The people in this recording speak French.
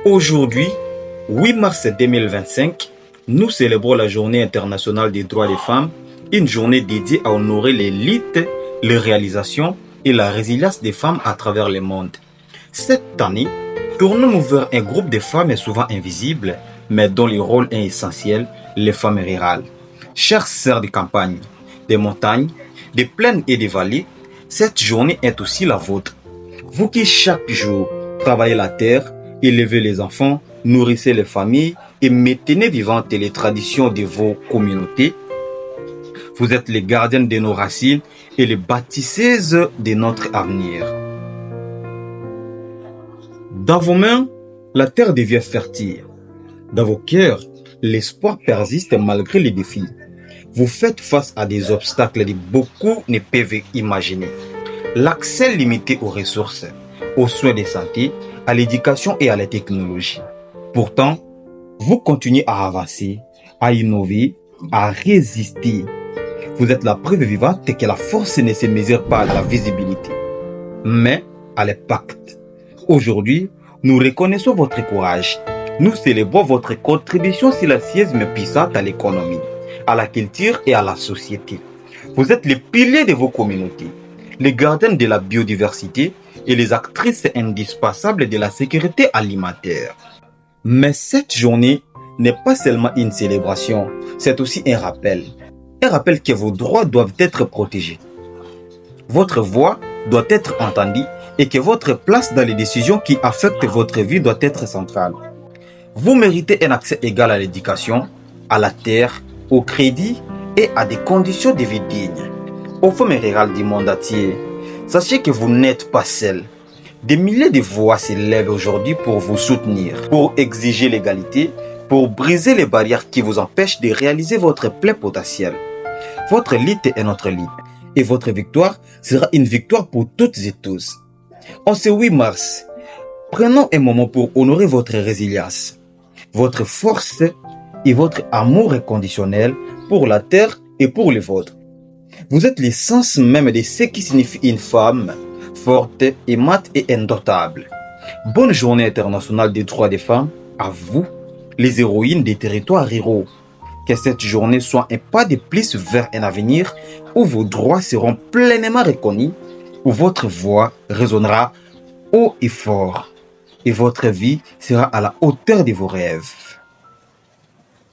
Aujourd'hui, 8 mars 2025, nous célébrons la Journée internationale des droits des femmes, une journée dédiée à honorer les luttes, les réalisations et la résilience des femmes à travers le monde. Cette année, tournons-nous vers un groupe de femmes souvent invisibles, mais dont le rôle est essentiel, les femmes rurales. Chères sœurs des campagnes, des montagnes, des plaines et des vallées, cette journée est aussi la vôtre. Vous qui chaque jour travaillez la terre, élevez les enfants, nourrissez les familles et maintenez vivantes les traditions de vos communautés. Vous êtes les gardiennes de nos racines et les bâtisseuses de notre avenir. Dans vos mains, la terre devient fertile. Dans vos cœurs, l'espoir persiste malgré les défis. Vous faites face à des obstacles que beaucoup ne peuvent imaginer. L'accès limité aux ressources, aux soins de santé, à l'éducation et à la technologie. Pourtant, vous continuez à avancer, à innover, à résister. Vous êtes la preuve vivante que la force ne se mesure pas à la visibilité, mais à l'impact. Aujourd'hui, nous reconnaissons votre courage. Nous célébrons votre contribution silencieuse puissante à l'économie, à la culture et à la société. Vous êtes les piliers de vos communautés, les gardiens de la biodiversité et les actrices indispensables de la sécurité alimentaire. Mais cette journée n'est pas seulement une célébration, c'est aussi un rappel. Un rappel que vos droits doivent être protégés. Votre voix doit être entendue et que votre place dans les décisions qui affectent votre vie doit être centrale. Vous méritez un accès égal à l'éducation, à la terre, au crédit et à des conditions de vie dignes. Aux femmes rurales du monde entier, sachez que vous n'êtes pas seuls. Des milliers de voix s'élèvent aujourd'hui pour vous soutenir, pour exiger l'égalité, pour briser les barrières qui vous empêchent de réaliser votre plein potentiel. Votre lutte est notre lutte et votre victoire sera une victoire pour toutes et tous. En ce 8 mars, prenons un moment pour honorer votre résilience, votre force et votre amour inconditionnel pour la terre et pour les vôtres. Vous êtes l'essence même de ce qui signifie une femme forte, aimante et indomptable. Bonne journée internationale des droits des femmes à vous, les héroïnes des territoires ruraux. Que cette journée soit un pas de plus vers un avenir où vos droits seront pleinement reconnus, où votre voix résonnera haut et fort, et votre vie sera à la hauteur de vos rêves.